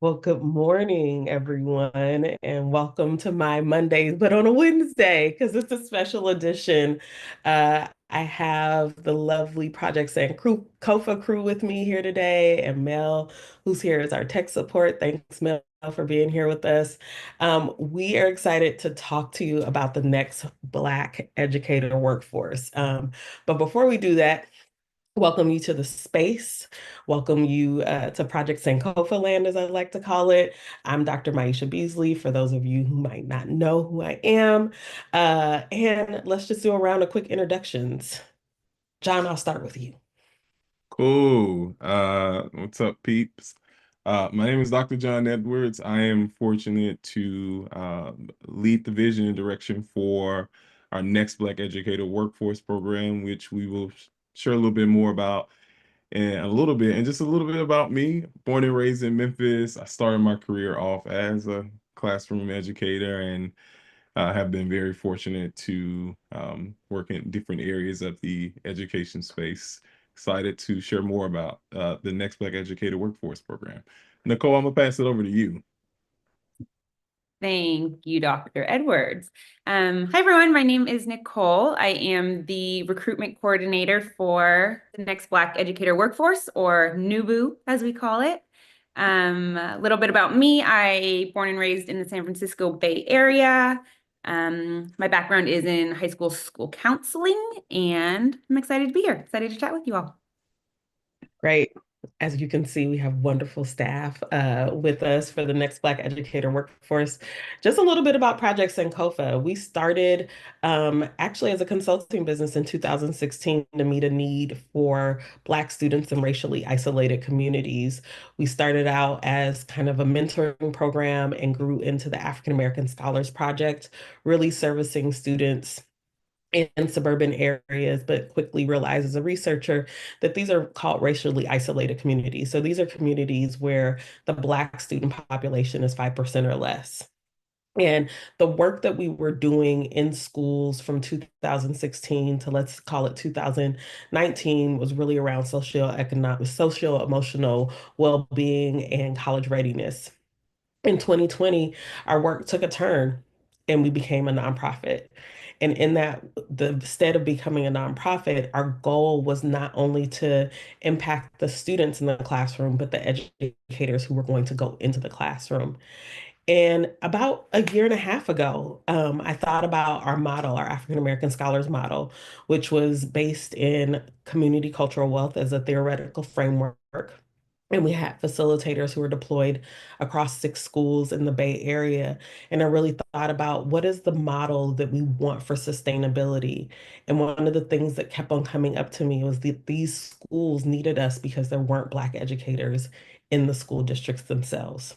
Well, good morning, everyone, and welcome to my Mondays, but on a Wednesday, because it's a special edition. I have the lovely Project Sankofa crew with me here today, and Mel, who's here as our tech support. Thanks, Mel, for being here with us. We are excited to talk to you about the next Black educator workforce. But before we do that, welcome you to the space. Welcome you to Project Sankofa land, as I like to call it. I'm Dr. Maisha Beasley, for those of you who might not know who I am. And let's just do a round of quick introductions. John, I'll start with you. Cool. What's up, peeps? My name is Dr. John Edwards. I am fortunate to lead the vision and direction for our Next Black Educator Workforce program, which we will share a little bit more about in a little bit. And just a little bit about me. Born and raised in Memphis, I started my career off as a classroom educator and have been very fortunate to work in different areas of the education space. Excited to share more about the Next Black Educator Workforce program. Nicole, I'm gonna pass it over to you. Thank you, Dr. Edwards. Hi, everyone. My name is Nicole. I am the recruitment coordinator for the Next Black Educator Workforce, or NBEW, as we call it. A little bit about me. I born and raised in the San Francisco Bay Area. My background is in high school counseling, and I'm excited to be here. Excited to chat with you all. Great. As you can see, we have wonderful staff with us for the Next Black Educator Workforce. Just a little bit about Project Sankofa. We started actually as a consulting business in 2016 to meet a need for Black students in racially isolated communities. We started out as kind of a mentoring program and grew into the African American Scholars Project, really servicing students in suburban areas, but quickly realized as a researcher that these are called racially isolated communities. So these are communities where the Black student population is 5% or less. And the work that we were doing in schools from 2016 to, let's call it, 2019 was really around socioeconomic, social-emotional well-being and college readiness. In 2020, our work took a turn and we became a nonprofit. And in that, instead of becoming a nonprofit, our goal was not only to impact the students in the classroom, but the educators who were going to go into the classroom. And about a year and a half ago, I thought about our model, our African American Scholars Model, which was based in community cultural wealth as a theoretical framework. And we had facilitators who were deployed across 6 schools in the Bay Area. And I really thought about what is the model that we want for sustainability. And one of the things that kept on coming up to me was that these schools needed us because there weren't Black educators in the school districts themselves.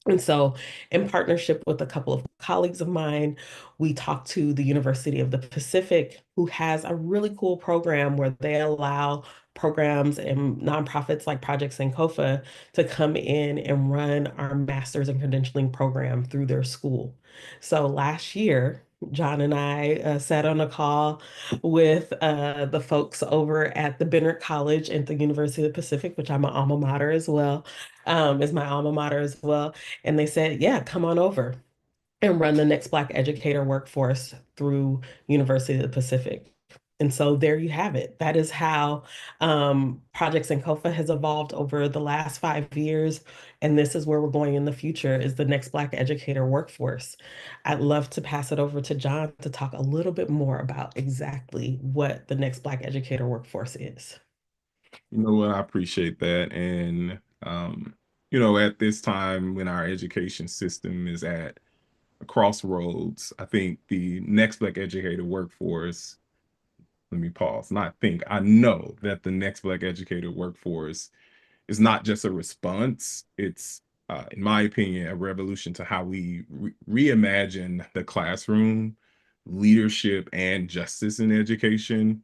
And so, in partnership with a couple of colleagues of mine, we talked to the University of the Pacific, who has a really cool program where they allow programs and nonprofits like Project Sankofa to come in and run our master's in credentialing program through their school. So last year, John and I sat on a call with the folks over at the Bennett College at the University of the Pacific, which I'm an alma mater as well, is my alma mater as well. And they said, yeah, come on over and run the Next Black Educator Workforce through University of the Pacific. And so there you have it. That is how Project Sankofa has evolved over the last 5 years. And this is where we're going in the future, is the Next Black Educator Workforce. I'd love to pass it over to John to talk a little bit more about exactly what the Next Black Educator Workforce is. You know what? I appreciate that. And at this time when our education system is at a crossroads, I think the Next Black Educator Workforce, let me pause, not think, I know that the Next Black Educator Workforce is not just a response. It's, in my opinion, a revolution to how we reimagine the classroom, leadership, and justice in education.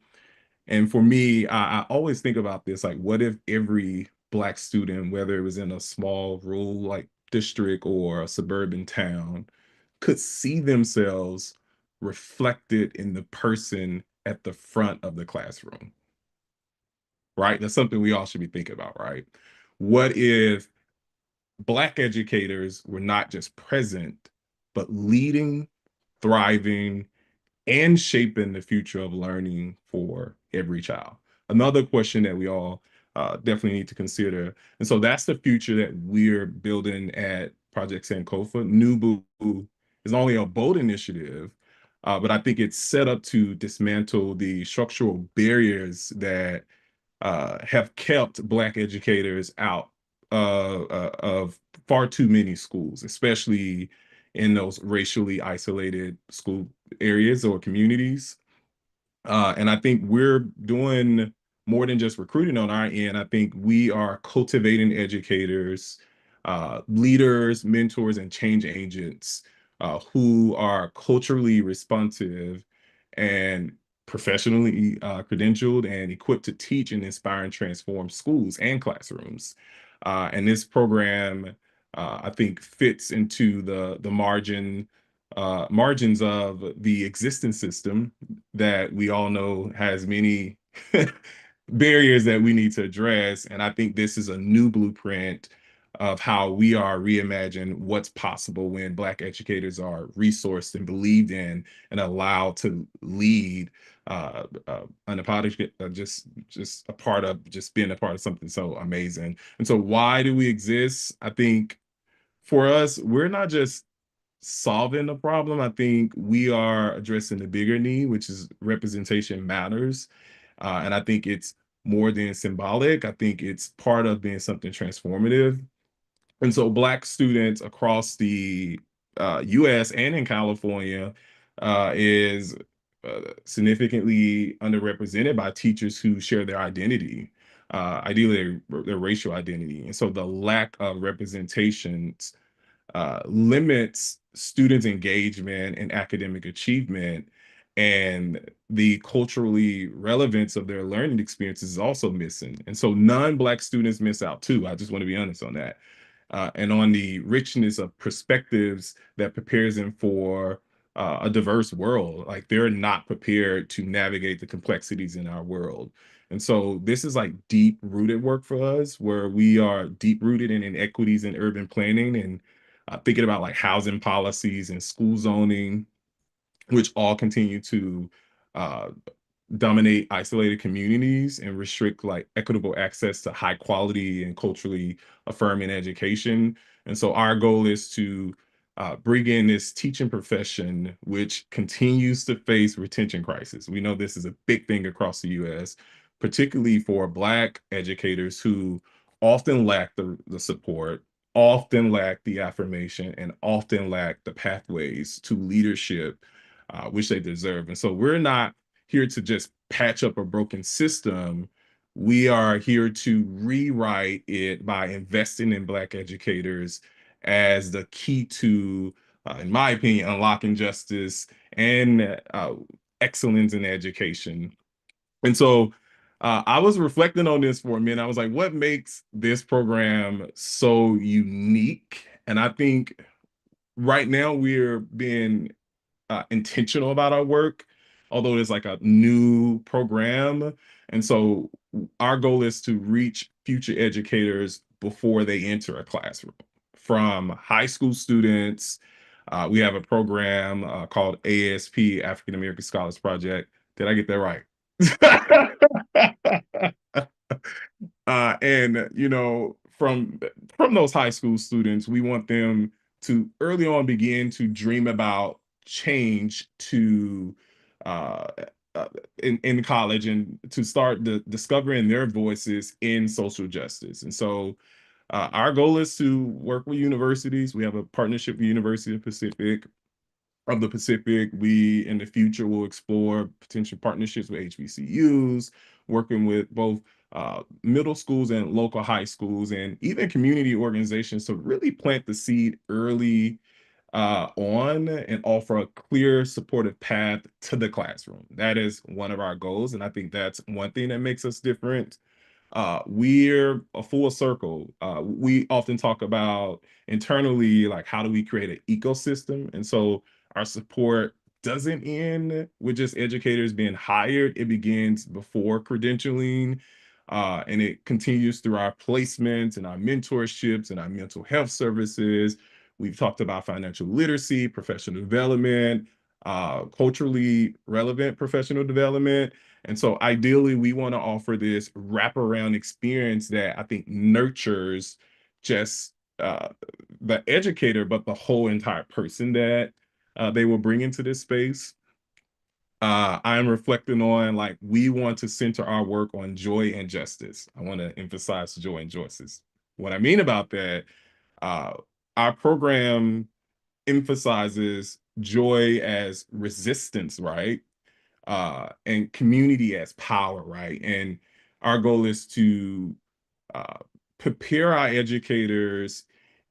And for me, I always think about this, like, what if every Black student, whether it was in a small rural like district or a suburban town, could see themselves reflected in the person at the front of the classroom, right? That's something we all should be thinking about, right? What if Black educators were not just present, but leading, thriving, and shaping the future of learning for every child. Another question that we all definitely need to consider. And so that's the future that we're building at Project Sankofa. NBEW is only a bold initiative, but I think it's set up to dismantle the structural barriers that have kept Black educators out of far too many schools, especially in those racially isolated school areas or communities. And I think we're doing more than just recruiting on our end. I think we are cultivating educators, leaders, mentors, and change agents who are culturally responsive and professionally credentialed and equipped to teach and inspire and transform schools and classrooms. And this program, I think, fits into the margins of the existing system that we all know has many barriers that we need to address. And I think this is a new blueprint of how we are reimagine what's possible when Black educators are resourced and believed in and allowed to lead unapologetic, just a part of just being a part of something so amazing. And so why do we exist? I think for us, we're not just solving the problem. I think we are addressing the bigger need, which is representation matters. And I think it's more than symbolic. I think it's part of being something transformative. And so Black students across the US and in California is significantly underrepresented by teachers who share their identity, ideally their racial identity. And so the lack of representations limits students' engagement and academic achievement, and the culturally relevance of their learning experiences is also missing. And so non-Black students miss out too. I just want to be honest on that. And on the richness of perspectives that prepares them for a diverse world. Like they're not prepared to navigate the complexities in our world. And so this is like deep rooted work for us, where we are deep rooted in inequities in urban planning and thinking about like housing policies and school zoning, which all continue to uh, dominate isolated communities and restrict like equitable access to high quality and culturally affirming education. And so our goal is to bring in this teaching profession, which continues to face retention crisis. We know this is a big thing across the US, particularly for Black educators who often lack the support, often lack the affirmation, and often lack the pathways to leadership, which they deserve. And so we're not here to just patch up a broken system. We are here to rewrite it by investing in Black educators as the key to, in my opinion, unlocking justice and excellence in education. And so I was reflecting on this for a minute. I was like, what makes this program so unique? And I think right now we're being intentional about our work, although it's like a new program. And so our goal is to reach future educators before they enter a classroom. From high school students, we have a program called ASP, African American Scholars Project. Did I get that right? And you know, from those high school students, we want them to early on begin to dream about change to uh, in college and to start discovering their voices in social justice. And so our goal is to work with universities. We have a partnership with University of the Pacific. We, in the future, will explore potential partnerships with HBCUs, working with both middle schools and local high schools, and even community organizations to really plant the seed early on and offer a clear, supportive path to the classroom. That is one of our goals, and I think that's one thing that makes us different. We're a full circle. We often talk about internally, like how do we create an ecosystem? And so our support doesn't end with just educators being hired. It begins before credentialing, And it continues through our placements and our mentorships and our mental health services. We've talked about financial literacy, professional development, culturally relevant professional development. And so ideally, we want to offer this wraparound experience that I think nurtures just the educator, but the whole entire person that they will bring into this space. I'm reflecting on like we want to center our work on joy and justice. I want to emphasize joy and justice. What I mean about that, uh, our program emphasizes joy as resistance, right? And community as power, right? And our goal is to uh, prepare our educators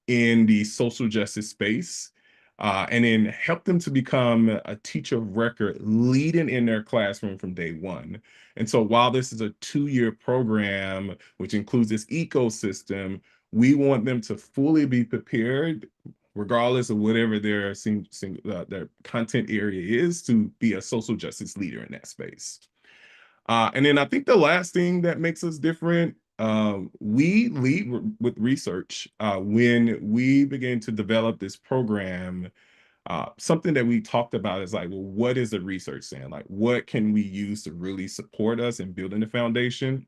in the social justice space, and then help them to become a teacher of record, leading in their classroom from day one. And so while this is a 2-year program, which includes this ecosystem, we want them to fully be prepared, regardless of whatever their content area is, to be a social justice leader in that space. And then I think the last thing that makes us different, we lead with research. When we began to develop this program, something that we talked about is like, well, what is the research saying? Like, what can we use to really support us in building the foundation?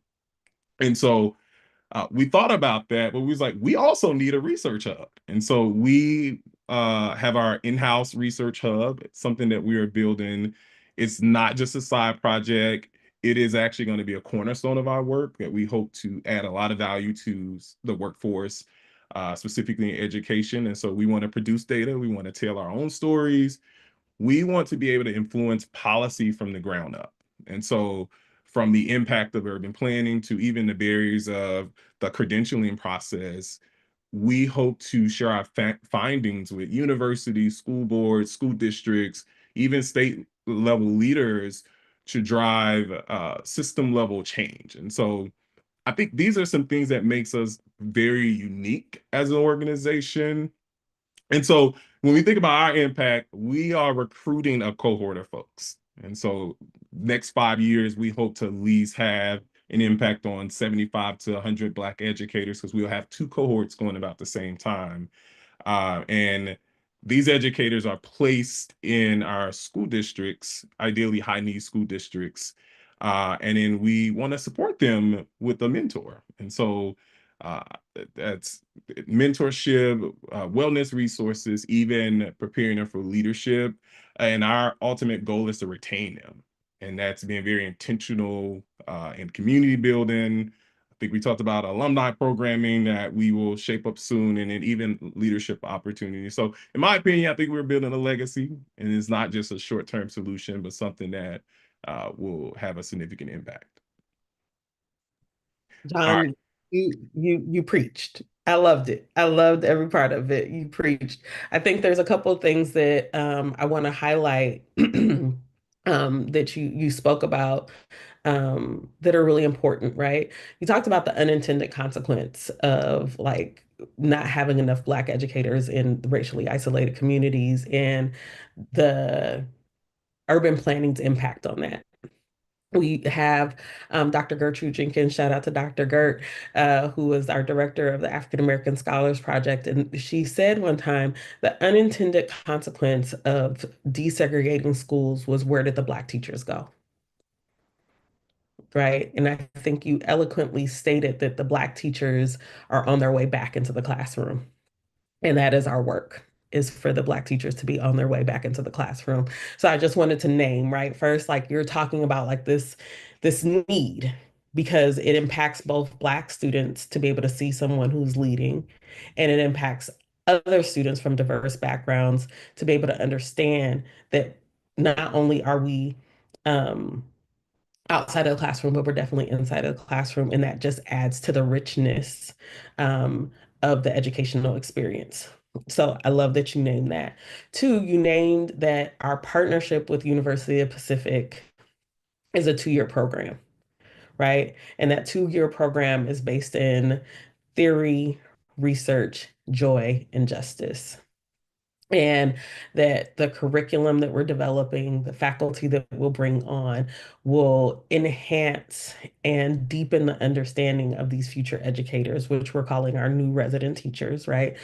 And so we thought about that, but we was like, we also need a research hub. And so we have our in-house research hub. It's something that we are building. It's not just a side project. It is actually going to be a cornerstone of our work that we hope to add a lot of value to the workforce, specifically in education. And so we want to produce data. We want to tell our own stories. We want to be able to influence policy from the ground up. And so from the impact of urban planning to even the barriers of the credentialing process, we hope to share our findings with universities, school boards, school districts, even state level leaders to drive system level change. And so I think these are some things that makes us very unique as an organization. And so when we think about our impact, we are recruiting a cohort of folks. And so next 5 years, we hope to at least have an impact on 75 to 100 Black educators, because we'll have 2 cohorts going about the same time. And these educators are placed in our school districts, ideally high need school districts. And then we want to support them with a mentor. And so uh, that's mentorship, wellness resources, even preparing them for leadership. And our ultimate goal is to retain them. And that's being very intentional in community building. I think we talked about alumni programming that we will shape up soon, and then even leadership opportunities. So in my opinion, I think we're building a legacy, and it's not just a short-term solution, but something that will have a significant impact. All right. John, you preached. I loved it. I loved every part of it. You preached. I think there's a couple of things that I want to highlight that you spoke about that are really important, right? You talked about the unintended consequence of like not having enough Black educators in racially isolated communities and the urban planning's impact on that. We have Dr. Gertrude Jenkins, shout out to Dr. Gert, who is our director of the African American Scholars Project. And she said one time the unintended consequence of desegregating schools was, where did the Black teachers go? Right. And I think you eloquently stated that the Black teachers are on their way back into the classroom. And that is our work, is for the Black teachers to be on their way back into the classroom. So I just wanted to name, right, first, like you're talking about like this need, because it impacts both Black students to be able to see someone who's leading, and it impacts other students from diverse backgrounds to be able to understand that not only are we um, outside of the classroom, but we're definitely inside of the classroom, and that just adds to the richness um, of the educational experience. So I love that you named that. Two, you named that our partnership with University of Pacific is a 2-year program, right? And that 2-year program is based in theory, research, joy, and justice. and that the curriculum that we're developing, the faculty that we'll bring on, will enhance and deepen the understanding of these future educators, which we're calling our new resident teachers, right?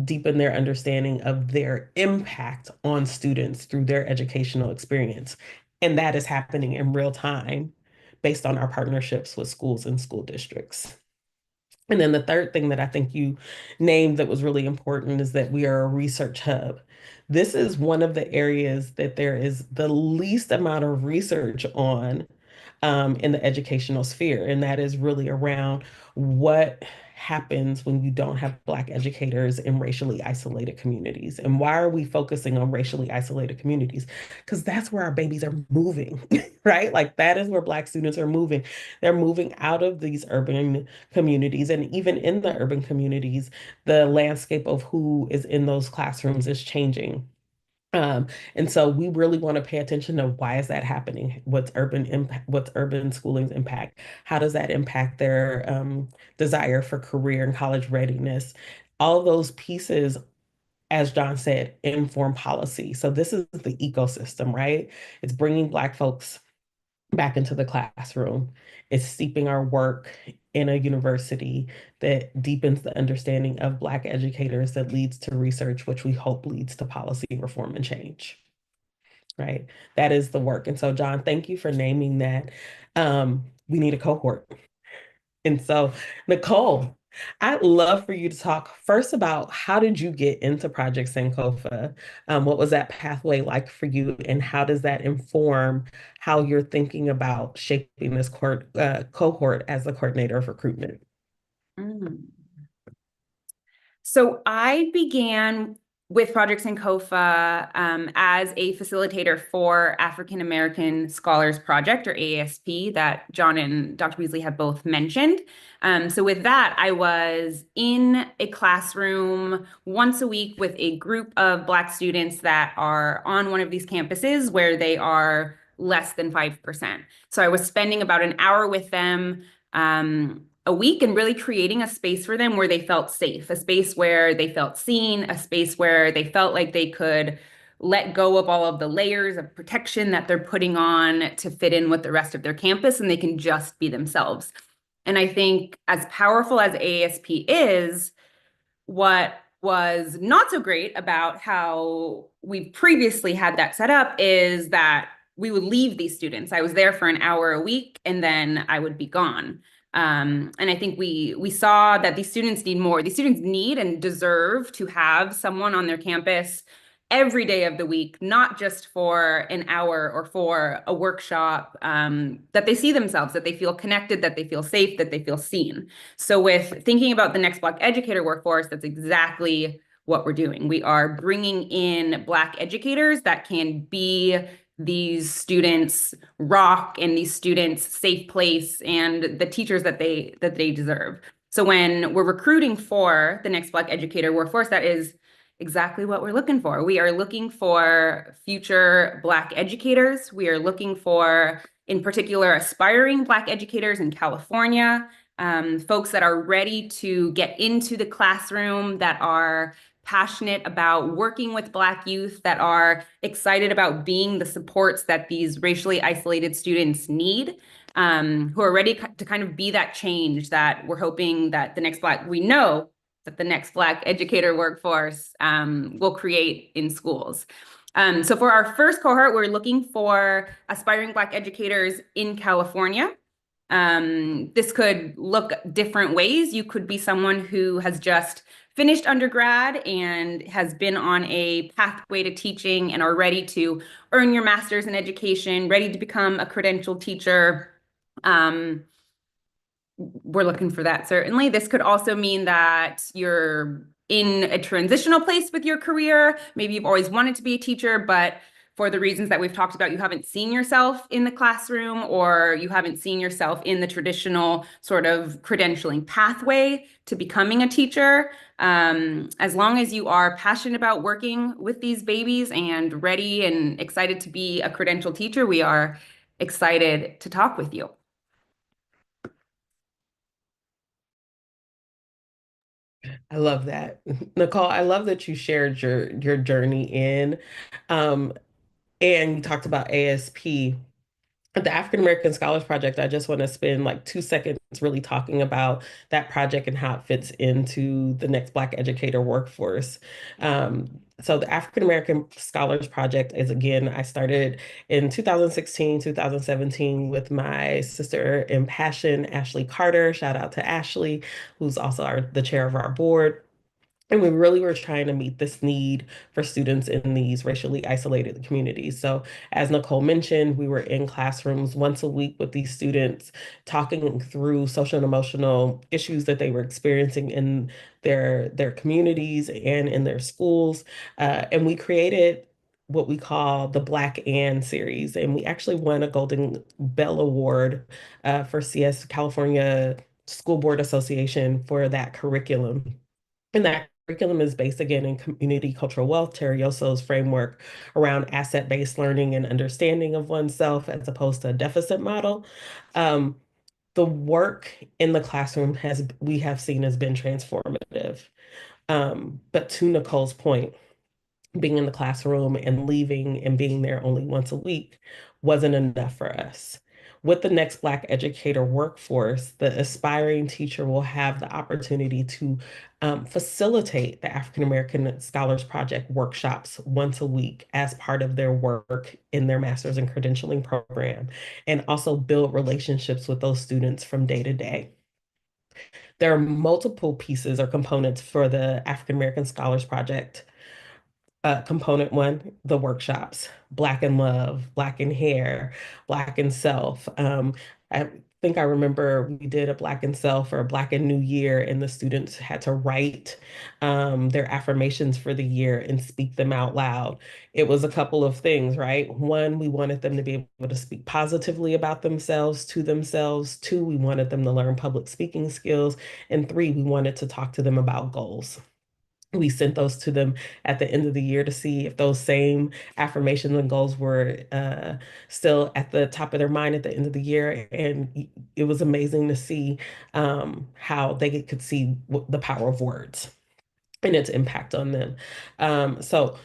Deepen their understanding of their impact on students through their educational experience. And that is happening in real time based on our partnerships with schools and school districts. And then the third thing that I think you named that was really important is that we are a research hub. This is one of the areas that there is the least amount of research on in the educational sphere, and that is really around what happens when you don't have Black educators in racially isolated communities. And why are we focusing on racially isolated communities? Because that's where our babies are moving, right? Like that is where Black students are moving. They're moving out of these urban communities. And even in the urban communities, the landscape of who is in those classrooms is changing. And so we really want to pay attention to why is that happening? What's urban schooling's impact? How does that impact their desire for career and college readiness? All of those pieces, as John said, inform policy. So this is the ecosystem, right? It's bringing Black folks back into the classroom. It's steeping our work in a university that deepens the understanding of Black educators that leads to research, which we hope leads to policy reform and change, right? That is the work. And so, John, thank you for naming that. We need a cohort. And so, Nicole, I'd love for you to talk first about how did you get into Project Sankofa? What was that pathway like for you, and how does that inform how you're thinking about shaping this cohort as the coordinator of recruitment? Mm. So I began with Project Sankofa as a facilitator for African American Scholars Project, or AASP, that John and Dr. Beasley have both mentioned. So with that, I was in a classroom once a week with a group of Black students that are on one of these campuses where they are less than 5%. So I was spending about an hour with them a week and really creating a space for them where they felt safe, a space where they felt seen, a space where they felt like they could let go of all of the layers of protection that they're putting on to fit in with the rest of their campus, and they can just be themselves. And I think as powerful as AASP is, what was not so great about how we previously had that set up is that we would leave these students. I was there for an hour a week, and then I would be gone. And I think we saw that these students need more. These students need and deserve to have someone on their campus every day of the week, not just for an hour or for a workshop, that they see themselves, that they feel connected, that they feel safe, that they feel seen. So with thinking about the Next Black Educator Workforce, that's exactly what we're doing. We are bringing in Black educators that can be these students' rock and these students' safe place and the teachers that they deserve. So when we're recruiting for the Next Black Educator Workforce, that is exactly what we're looking for. We are looking for future Black educators. We are looking for, in particular, aspiring Black educators in California, folks that are ready to get into the classroom, that are passionate about working with Black youth, that are excited about being the supports that these racially isolated students need, who are ready to kind of be that change that we're hoping that we know that the Next Black Educator Workforce will create in schools. So for our first cohort, we're looking for aspiring Black educators in California. This could look different ways. You could be someone who has just finished undergrad and has been on a pathway to teaching and are ready to earn your master's in education, ready to become a credentialed teacher. We're looking for that, certainly. This could also mean that you're in a transitional place with your career. Maybe you've always wanted to be a teacher, but for the reasons that we've talked about, you haven't seen yourself in the classroom, or you haven't seen yourself in the traditional sort of credentialing pathway to becoming a teacher. As long as you are passionate about working with these babies and ready and excited to be a credentialed teacher, we are excited to talk with you. I love that. Nicole, I love that you shared your journey in um and you talked about ASP. The African American Scholars Project, I just want to spend like 2 seconds really talking about that project and how it fits into the Next Black Educator Workforce. So the African American Scholars Project is, again, I started in 2016, 2017 with my sister in passion, Ashley Carter. Shout out to Ashley, who's also the chair of our board. And we really were trying to meet this need for students in these racially isolated communities. So, as Nicole mentioned, we were in classrooms once a week with these students, talking through social and emotional issues that they were experiencing in their communities and in their schools. And we created what we call the Black and series. And we actually won a Golden Bell Award for CS California School Board Association for that curriculum. And that curriculum is based again in community cultural wealth, Terry Osso's framework around asset-based learning and understanding of oneself as opposed to a deficit model. Um, the work in the classroom has we have seen has been transformative. But to Nicole's point, being in the classroom and leaving and being there only once a week wasn't enough for us. With the Next Black Educator Workforce, the aspiring teacher will have the opportunity to facilitate the African American Scholars Project workshops once a week as part of their work in their master's in credentialing program, and also build relationships with those students from day to day. There are multiple pieces or components for the African American Scholars Project. Component one, the workshops, Black in Love, Black in Hair, Black in Self. I think I remember we did a Black in Self or a Black in New Year, and the students had to write their affirmations for the year and speak them out loud. It was a couple of things, right? One, we wanted them to be able to speak positively about themselves, to themselves. Two, we wanted them to learn public speaking skills. And three, we wanted to talk to them about goals. We sent those to them at the end of the year to see if those same affirmations and goals were still at the top of their mind at the end of the year. And it was amazing to see how they could see the power of words and its impact on them. So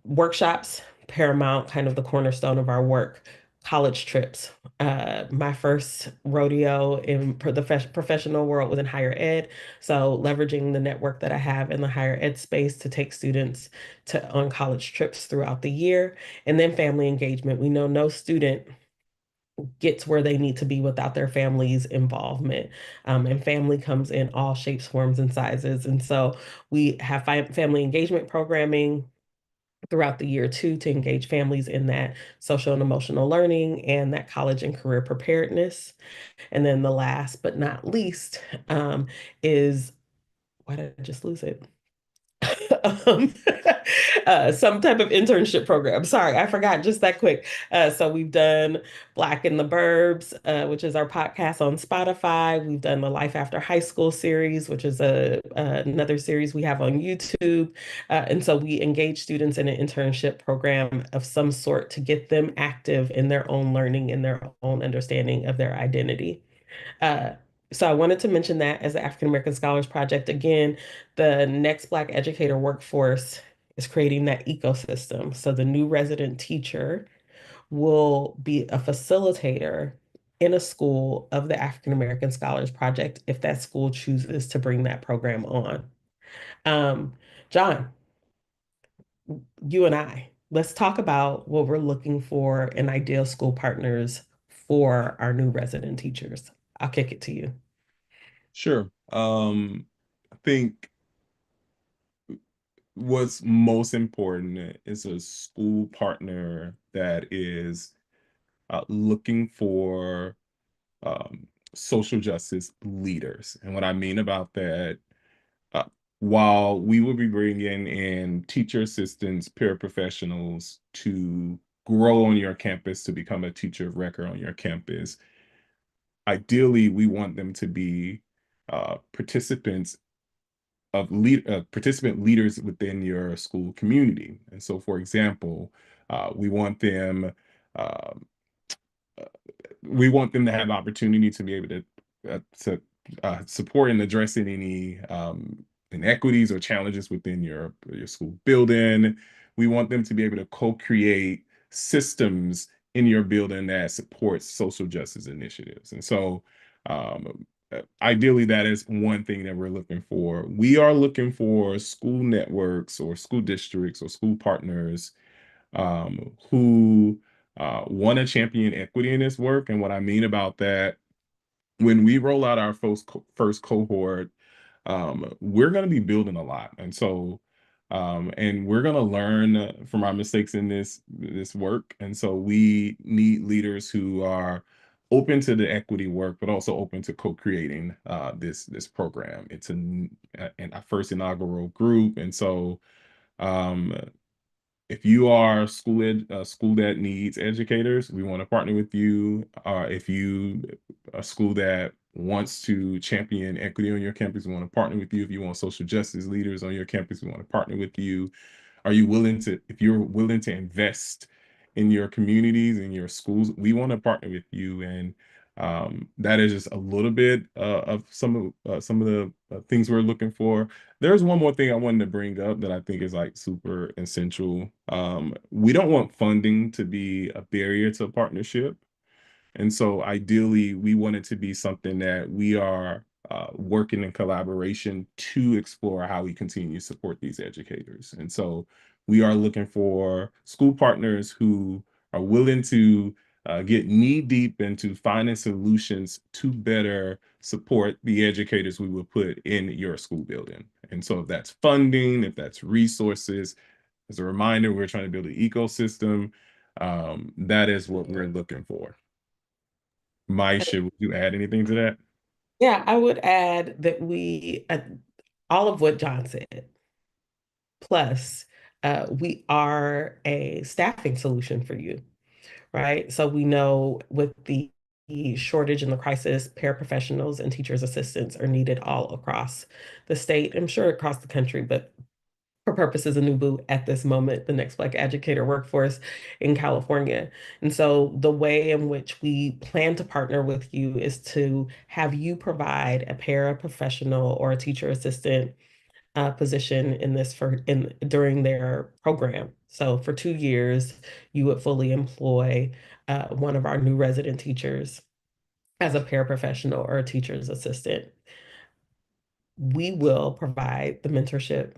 workshops, paramount, kind of the cornerstone of our work. College trips. My first rodeo in the professional world was in higher ed. So leveraging the network that I have in the higher ed space to take students on college trips throughout the year. And then family engagement. We know no student gets where they need to be without their family's involvement. And family comes in all shapes, forms, and sizes. And so we have family engagement programming throughout the year too to engage families in that social and emotional learning and that college and career preparedness. And then the last but not least is, why did I just lose it? um, some type of internship program. Sorry, I forgot just that quick. So we've done Black in the Burbs, which is our podcast on Spotify. We've done the Life After High School series, which is another series we have on YouTube. And so we engage students in an internship program of some sort to get them active in their own learning and their own understanding of their identity. Uh, so I wanted to mention that as the African American Scholars Project, again, the Next Black Educator Workforce is creating that ecosystem. So the new resident teacher will be a facilitator in a school of the African American Scholars Project if that school chooses to bring that program on. Um, John, you and I, let's talk about what we're looking for in ideal school partners for our new resident teachers. I'll kick it to you. Sure. I think what's most important is a school partner that is looking for social justice leaders. And what I mean about that, uh, while we will be bringing in teacher assistants, paraprofessionals to grow on your campus to become a teacher of record on your campus, ideally we want them to be participants of participant leaders within your school community. And so, for example, we want them um, we want them to have the opportunity to be able to support and address any inequities or challenges within your school building. We want them to be able to co-create systems in your building that supports social justice initiatives. And so ideally, that is one thing that we're looking for. We are looking for school networks or school districts or school partners who want to champion equity in this work. And what I mean about that, when we roll out our first cohort, we're going to be building a lot. And so, and we're going to learn from our mistakes in this work. And so we need leaders who are open to the equity work, but also open to co-creating this program. It's a first inaugural group. And so um, if you are a school that needs educators, we want to partner with you. If you a school that wants to champion equity on your campus, we want to partner with you. If you want social justice leaders on your campus, we want to partner with you. If you're willing to invest in your communities and your schools, we want to partner with you. And that is just a little bit of some of the things we're looking for. There's one more thing I wanted to bring up that I think is like super essential. We don't want funding to be a barrier to partnership. And so ideally, we want it to be something that we are working in collaboration to explore how we continue to support these educators. And so we are looking for school partners who are willing to get knee deep into finding solutions to better support the educators we will put in your school building. And so if that's funding, if that's resources, as a reminder, we're trying to build an ecosystem. That is what we're looking for. Maisha, would you add anything to that? Yeah, I would add that all of what John said, plus we are a staffing solution for you, right? So we know with the shortage and the crisis, paraprofessionals and teachers' assistants are needed all across the state, I'm sure across the country, but for purposes of NBEW at this moment, the Next Black Educator Workforce in California. And so the way in which we plan to partner with you is to have you provide a paraprofessional or a teacher assistant position during their program. So for 2 years, you would fully employ one of our new resident teachers as a paraprofessional or a teacher's assistant. We will provide the mentorship.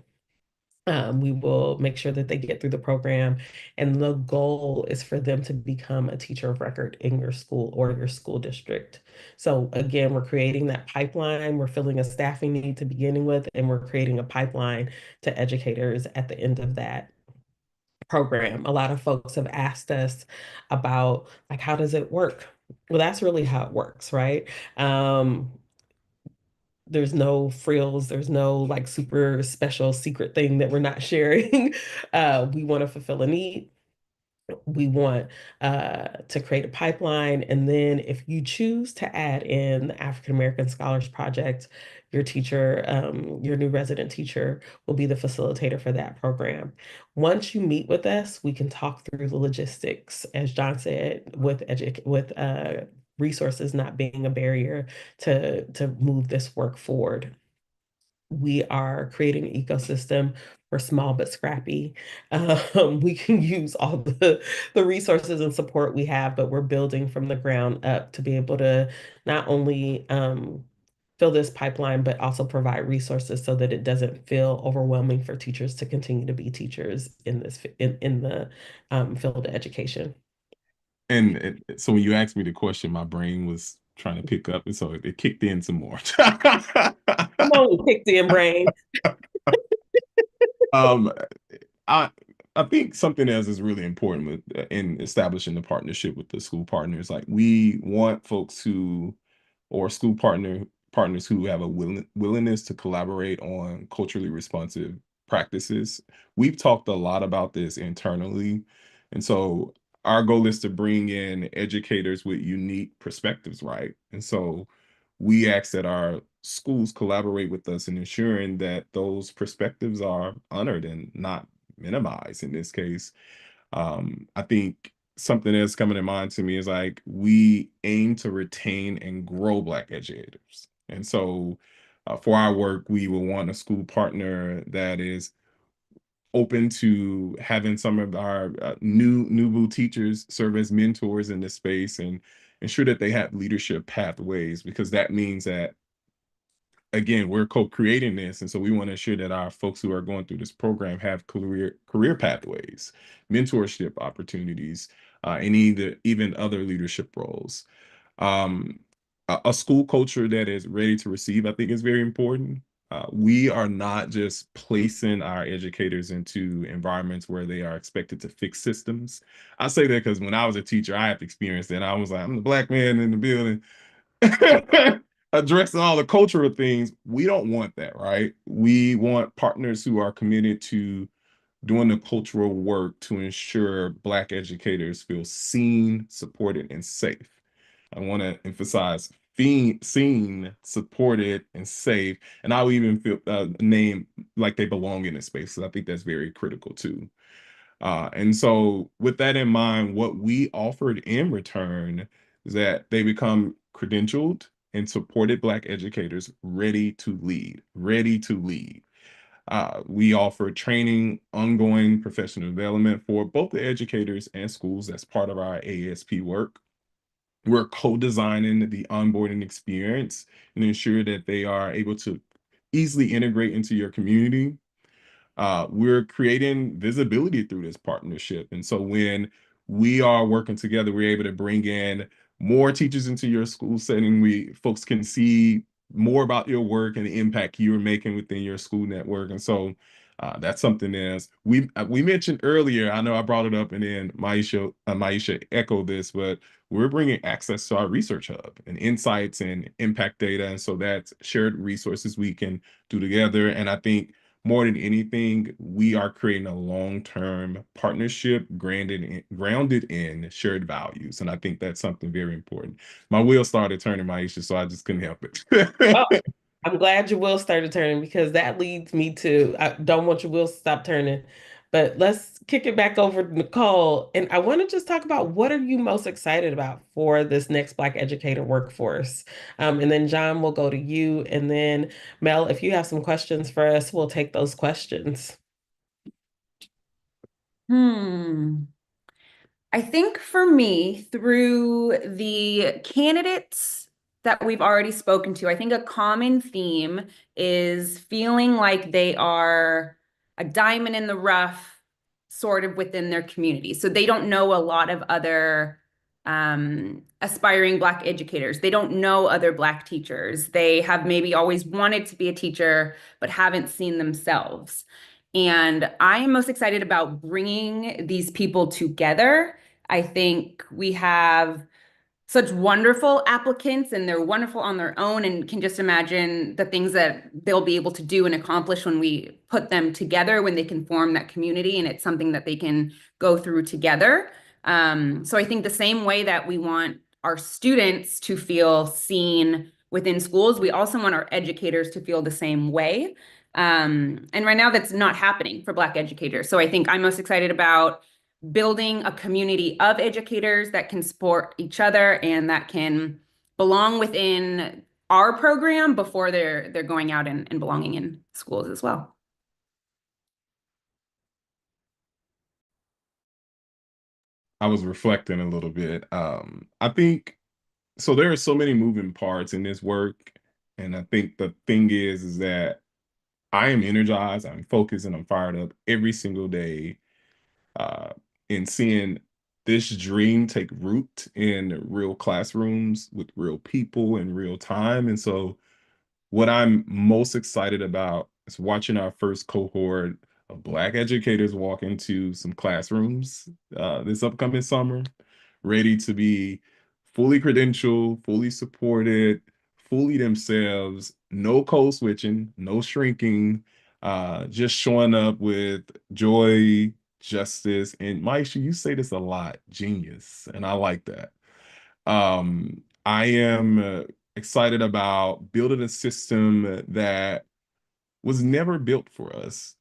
We will make sure that they get through the program. And the goal is for them to become a teacher of record in your school or your school district. So again, we're creating that pipeline. We're filling a staffing need to beginning with, and we're creating a pipeline to educators at the end of that program. A lot of folks have asked us about like, how does it work? Well, that's really how it works, right? There's no frills, there's no like super special secret thing that we're not sharing. We want to fulfill a need. We want to create a pipeline. And then if you choose to add in the African American Scholars Project, your teacher, your new resident teacher will be the facilitator for that program. Once you meet with us, we can talk through the logistics, as John said, with resources not being a barrier to move this work forward. We are creating an ecosystem. We're small but scrappy. We can use all the resources and support we have, but we're building from the ground up to be able to not only fill this pipeline, but also provide resources so that it doesn't feel overwhelming for teachers to continue to be teachers in the field of education. So when you asked me the question, my brain was trying to pick up, and so it kicked in some more. Come on, kicked in brain. um, I I think something else is really important in establishing the partnership with the school partners. Like we want folks who or partners who have a willingness to collaborate on culturally responsive practices. We've talked a lot about this internally, and so our goal is to bring in educators with unique perspectives, right? And so we ask that our schools collaborate with us in ensuring that those perspectives are honored and not minimized in this case. I think something that's coming to mind to me is like we aim to retain and grow Black educators. And so For our work, we will want a school partner that is open to having some of our new NBEW teachers serve as mentors in this space and ensure that they have leadership pathways, because that means that, again, we're co-creating this, and so we want to ensure that our folks who are going through this program have career pathways, mentorship opportunities, and even other leadership roles. A school culture that is ready to receive, I think, is very important. We are not just placing our educators into environments where they are expected to fix systems. I say that because when I was a teacher, I have experienced that. I was like, I'm the black man in the building addressing all the cultural things. We don't want that, right? We want partners who are committed to doing the cultural work to ensure Black educators feel seen, supported, and safe. I want to emphasize being seen, supported, and safe. And I'll even feel name like they belong in a space. So I think that's very critical too. And so with that in mind, what we offered in return is that they become credentialed and supported Black educators ready to lead, ready to lead. We offer training, ongoing professional development for both the educators and schools as part of our ASP work. We're co-designing the onboarding experience and ensure that they are able to easily integrate into your community. We're creating visibility through this partnership. And so when we are working together, we're able to bring in more teachers into your school setting. Folks can see more about your work and the impact you're making within your school network. And so that's something else. We mentioned earlier, I know I brought it up and then Maisha echoed this, but we're bringing access to our research hub and insights and impact data. And so that's shared resources we can do together. And I think more than anything, we are creating a long-term partnership grounded in shared values. And I think that's something very important. My wheels started turning, Maisha, so I just couldn't help Oh, it. I'm glad your wheels started turning because that leads me to I don't want your wheels to stop turning. But let's kick it back over to Nicole. And I want to just talk about what are you most excited about for this next Black educator workforce? And then John will go to you. And then Mel, if you have some questions for us, we'll take those questions. Hmm. I think for me, through the candidates that we've already spoken to, I think a common theme is feeling like they are a diamond in the rough, sort of within their community. So they don't know a lot of other aspiring Black educators. They don't know other Black teachers. They have maybe always wanted to be a teacher, but haven't seen themselves. And I am most excited about bringing these people together. I think we have such wonderful applicants and they're wonderful on their own and can just imagine the things that they'll be able to do and accomplish when we put them together, when they can form that community and it's something that they can go through together. So I think the same way that we want our students to feel seen within schools, we also want our educators to feel the same way. And right now that's not happening for Black educators. So I think I'm most excited about building a community of educators that can support each other and that can belong within our program before they're going out and belonging in schools as well. I was reflecting a little bit. I think so. There are so many moving parts in this work, and I think the thing is that I am energized, I'm focused, and I'm fired up every single day uh, in seeing this dream take root in real classrooms with real people in real time. And so what I'm most excited about is watching our first cohort of Black educators walk into some classrooms this upcoming summer, ready to be fully credentialed, fully supported, fully themselves, no code switching, no shrinking, just showing up with joy, justice, and Maisha, you say this a lot, genius, and I like that. I am excited about building a system that was never built for us,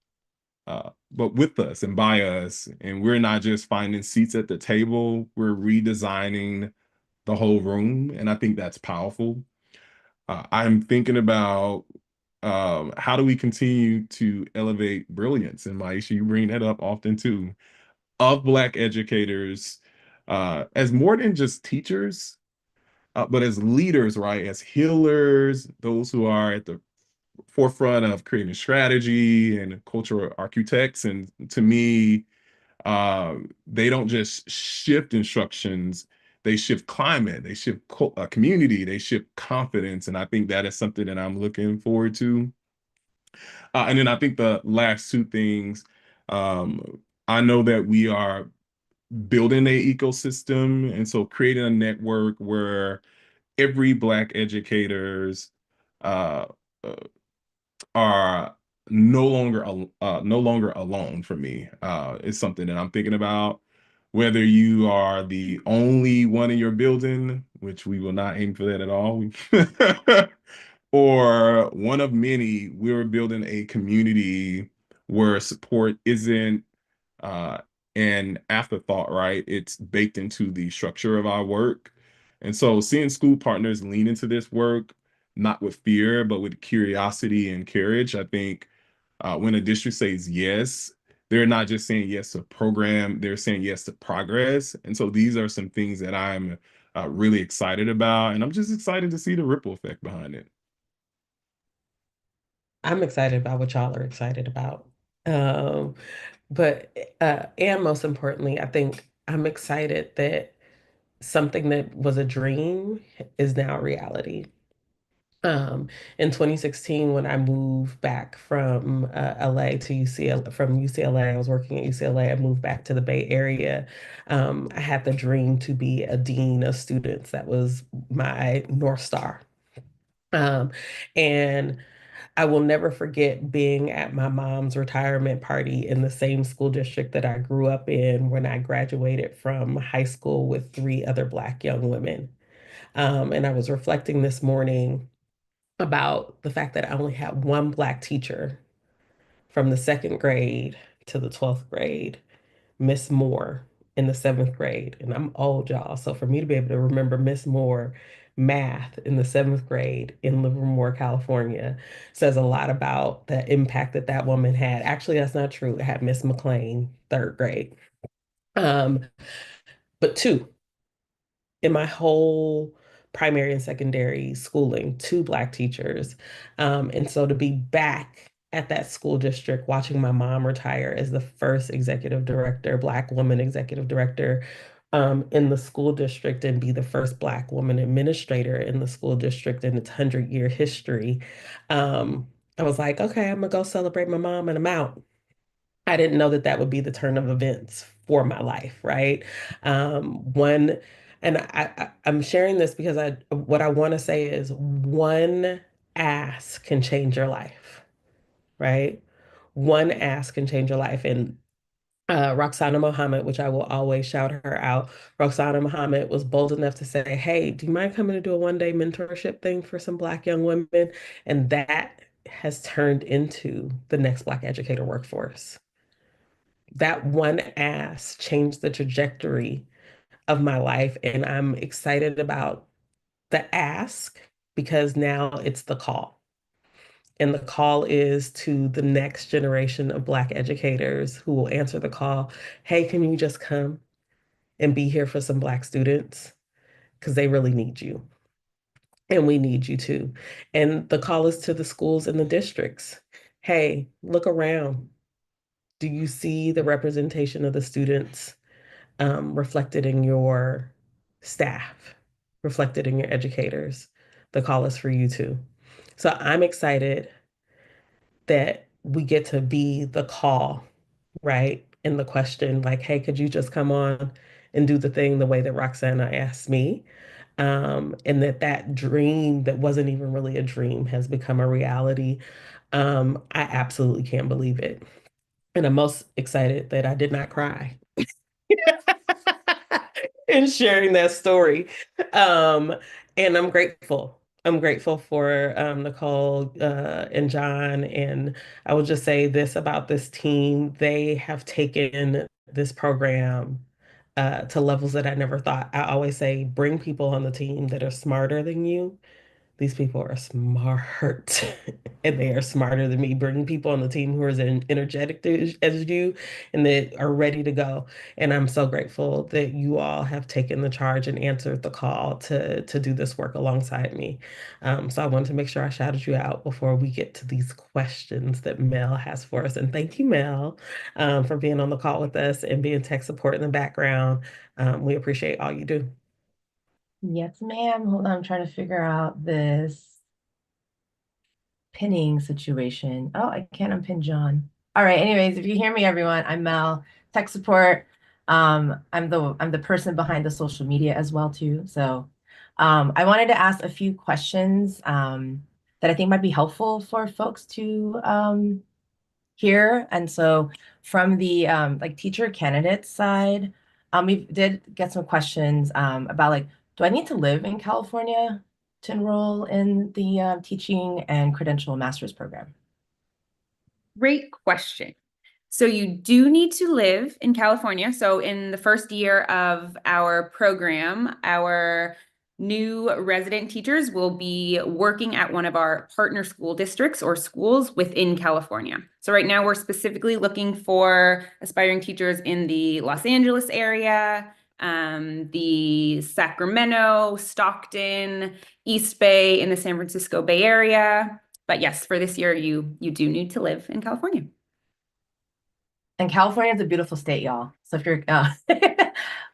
but with us and by us. And we're not just finding seats at the table, we're redesigning the whole room. And I think that's powerful. I'm thinking about How do we continue to elevate brilliance? And Maisha, you bring that up often too, of Black educators as more than just teachers, but as leaders, right? As healers, those who are at the forefront of creating strategy and cultural architects. And to me, they don't just shift instructions, they shift climate, they shift community, they shift confidence. And I think that is something that I'm looking forward to. And then I think the last two things, I know that we are building a ecosystem, and so creating a network where every Black educators uh, uh, are no longer alone for me. It's something that I'm thinking about. Whether you are the only one in your building, which we will not aim for that at all, or one of many, we're building a community where support isn't uh, an afterthought, right? It's baked into the structure of our work. And so seeing school partners lean into this work, not with fear, but with curiosity and courage, I think when a district says yes, they're not just saying yes to program, they're saying yes to progress. And so these are some things that I'm really excited about. And I'm just excited to see the ripple effect behind it. I'm excited about what y'all are excited about. Um, but and most importantly, I think I'm excited that something that was a dream is now reality. Um, in 2016, when I moved back from LA to UCLA, from UCLA, I was working at UCLA. I moved back to the Bay Area. I had the dream to be a dean of students. That was my North Star. Um, and I will never forget being at my mom's retirement party in the same school district that I grew up in when I graduated from high school with three other Black young women. And I was reflecting this morning about the fact that I only had one Black teacher from the second grade to the 12th grade, Miss Moore in the seventh grade. And I'm old, y'all. So for me to be able to remember Miss Moore math in the seventh grade in Livermore, California, says a lot about the impact that that woman had. Actually, that's not true. It had Miss McLean, third grade. Um, but two in my whole primary and secondary schooling, two Black teachers. And so to be back at that school district, watching my mom retire as the first executive director, Black woman executive director in the school district, and be the first Black woman administrator in the school district in its 100-year history. I was like, okay, I'm gonna go celebrate my mom and I'm out. I didn't know that that would be the turn of events for my life, right? One, and I'm sharing this because what I want to say is one ask can change your life, right? One ask can change your life. And Roxana Muhammad, which I will always shout her out, Roxana Muhammad was bold enough to say, hey, do you mind coming to do a one-day mentorship thing for some Black young women? And that has turned into the Next Black Educator Workforce. That one ask changed the trajectory of my life. And I'm excited about the ask because now it's the call. And the call is to the next generation of Black educators who will answer the call. Hey, can you just come and be here for some Black students? Because they really need you. And we need you too. And the call is to the schools and the districts. Hey, look around. Do you see the representation of the students reflected in your staff, reflected in your educators? The call is for you too. So I'm excited that we get to be the call, right? And the question, like, hey, could you just come on and do the thing the way that Roxana asked me? And that dream that wasn't even really a dream has become a reality. I absolutely can't believe it. And I'm most excited that I did not cry in sharing that story. Um, and I'm grateful. I'm grateful for Nicole and John. And I will just say this about this team. They have taken this program to levels that I never thought. I always say, bring people on the team that are smarter than you, these people are smart and they are smarter than me. Bringing people on the team who are as energetic as you and that are ready to go. And I'm so grateful that you all have taken the charge and answered the call to do this work alongside me. So I wanted to make sure I shouted you out before we get to these questions that Mel has for us. And thank you, Mel, for being on the call with us and being tech support in the background. We appreciate all you do. Yes, ma'am. Hold on, I'm trying to figure out this pinning situation. Oh, I can't unpin John. All right, anyways, if you hear me, everyone, I'm Mel, tech support. I'm the person behind the social media as well too. So I wanted to ask a few questions that I think might be helpful for folks to here. And so from the like teacher candidate side, we did get some questions about like, do I need to live in California to enroll in the teaching and credential master's program? Great question. So you do need to live in California. So in the first year of our program, our new resident teachers will be working at one of our partner school districts or schools within California. So right now we're specifically looking for aspiring teachers in the Los Angeles area, the Sacramento, Stockton, East Bay, in the San Francisco Bay Area. But yes, for this year, you do need to live in California. And California is a beautiful state, y'all. So if you're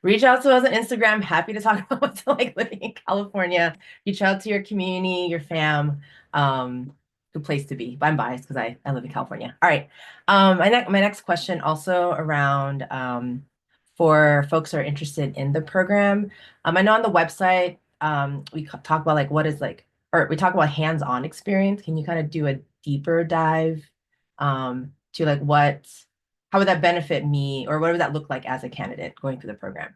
reach out to us on Instagram, happy to talk about what's like living in California. Reach out to your community, your fam. Good place to be. But I'm biased because I live in California. All right. My next question also around for folks who are interested in the program. I know on the website we talk about like what is like, or we talk about hands-on experience. Can you kind of do a deeper dive to like how would that benefit me, or what would that look like as a candidate going through the program?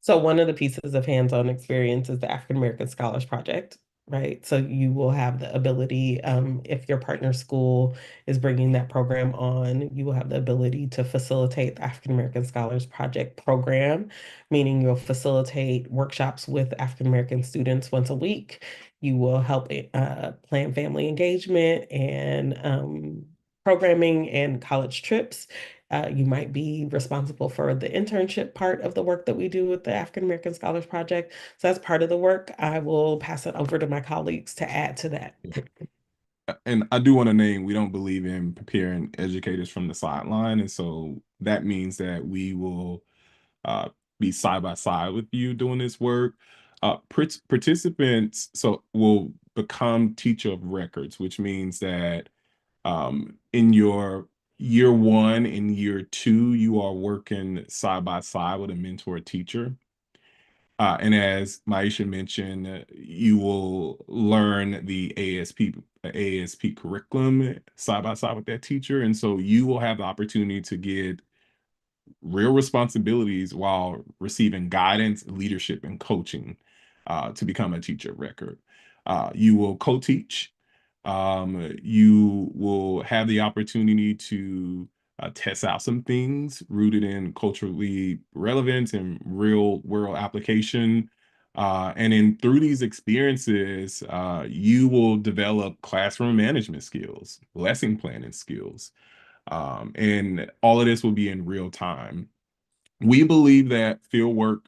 So one of the pieces of hands-on experience is the African American Scholars Project, right? So you will have the ability, if your partner school is bringing that program on, you will have the ability to facilitate the African American Scholars Project program, meaning you'll facilitate workshops with African American students once a week. You will help plan family engagement and programming and college trips. You might be responsible for the internship part of the work that we do with the African American Scholars Project. So that's part of the work. I will pass it over to my colleagues to add to that. And I do want to name, we don't believe in preparing educators from the sideline. And so that means that we will be side by side with you doing this work. Participants will become teacher of records, which means that in your year one and year two, you are working side by side with a mentor teacher. And as Maisha mentioned, you will learn the ASP curriculum side by side with that teacher. And so you will have the opportunity to get real responsibilities while receiving guidance, leadership, and coaching to become a teacher of record. You will co-teach. You will have the opportunity to test out some things rooted in culturally relevance and real world application. And then through these experiences, you will develop classroom management skills, lesson planning skills, and all of this will be in real time. We believe that field work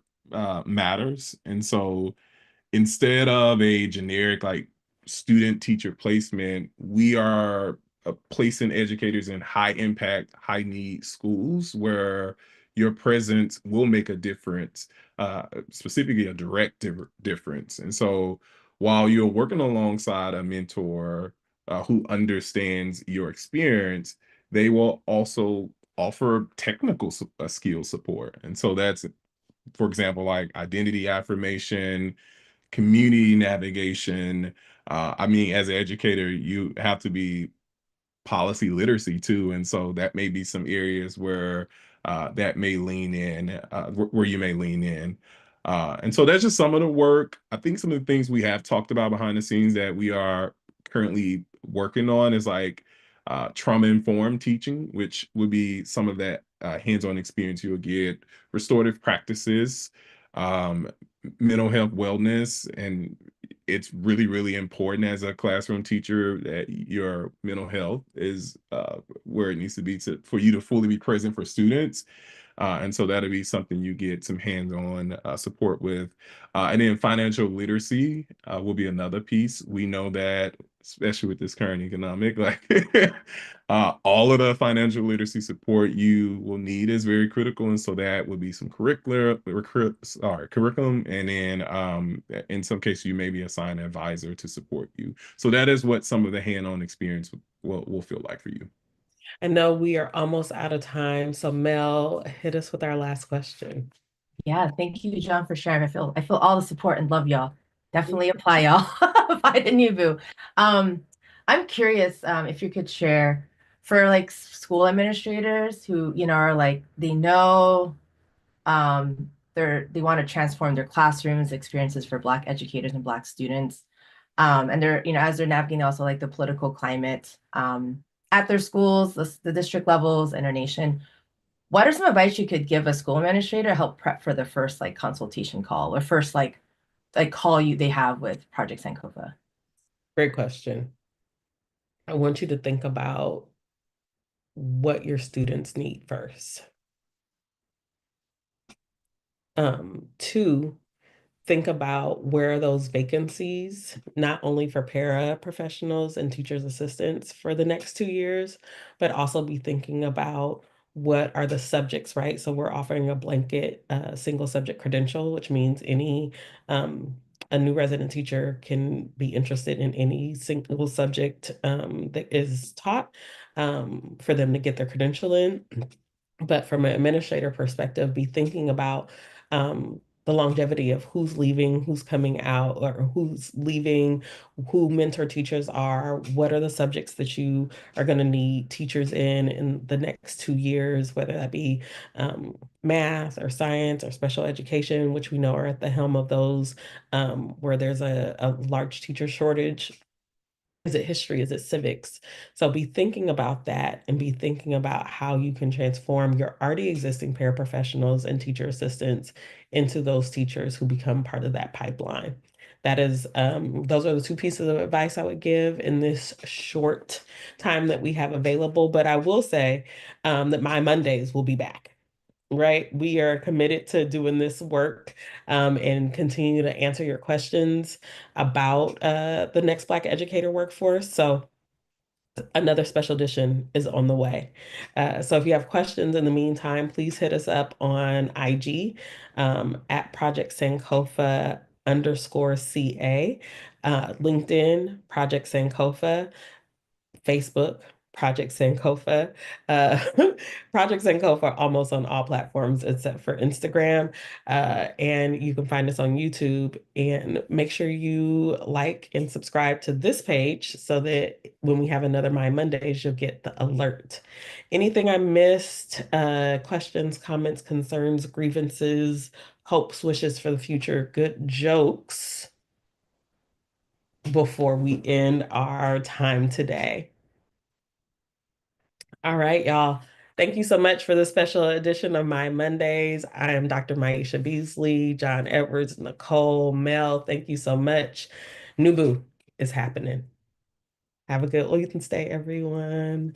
matters. And so instead of a generic like student teacher placement, we are placing educators in high impact, high need schools where your presence will make a difference, specifically a direct difference. And so while you're working alongside a mentor who understands your experience, they will also offer technical skill support. And so that's, for example, like identity affirmation, community navigation. I mean, as an educator, you have to be policy literacy too. And so that may be some areas where that may lean in, where you may lean in. And so that's just some of the work. I think some of the things we have talked about behind the scenes that we are currently working on is like trauma-informed teaching, which would be some of that hands-on experience you'll get, restorative practices, um, mental health wellness, and it's really, really important as a classroom teacher that your mental health is where it needs to be for you to fully be present for students. And so that'll be something you get some hands-on support with. And then financial literacy will be another piece. We know that, especially with this current economic, like all of the financial literacy support you will need is very critical. And so that would be some curriculum. And then in some cases, you may be assigned an advisor to support you. So that is what some of the hand-on experience will feel like for you. I know we are almost out of time, so Mel, hit us with our last question. Yeah, thank you, John, for sharing. I feel all the support and love y'all. Definitely apply, y'all. Apply to NBEW. I'm curious if you could share for like school administrators who, are like they know they want to transform their classrooms experiences for Black educators and Black students. And they're, as they're navigating also like the political climate at their schools, the district levels, and our nation. What are some advice you could give a school administrator to help prep for the first like consultation call or first like call they have with Project Sankofa? Great question. I want you to think about what your students need first. Two, think about where are those vacancies, not only for paraprofessionals and teachers assistants for the next 2 years, but also be thinking about what are the subjects, right? So we're offering a blanket single subject credential, which means a new resident teacher can be interested in any single subject that is taught for them to get their credential in. But from an administrator perspective, be thinking about the longevity of who's leaving, who's coming out, or who's leaving, who mentor teachers are, what are the subjects that you are going to need teachers in the next 2 years, whether that be math or science or special education, which we know are at the helm of those where there's a large teacher shortage. Is it history? Is it civics? So be thinking about that and be thinking about how you can transform your already existing paraprofessionals and teacher assistants into those teachers who become part of that pipeline. Those are the two pieces of advice I would give in this short time that we have available. But I will say that my Mondays will be back. Right? We are committed to doing this work and continue to answer your questions about the Next Black Educator Workforce. So another special edition is on the way. So if you have questions in the meantime, please hit us up on IG at Project Sankofa _CA, LinkedIn, Project Sankofa, Facebook, Project Sankofa. Uh, Project Sankofa almost on all platforms except for Instagram. And you can find us on YouTube. And make sure you like and subscribe to this page so that when we have another My Mondays, you'll get the alert. Anything I missed, questions, comments, concerns, grievances, hopes, wishes for the future, good jokes before we end our time today? All right, y'all. Thank you so much for the special edition of My Mondays. I am Dr. Maisha Beasley, John Edwards, Nicole, Mel. Thank you so much. NBEW is happening. Have a good Wednesday, everyone.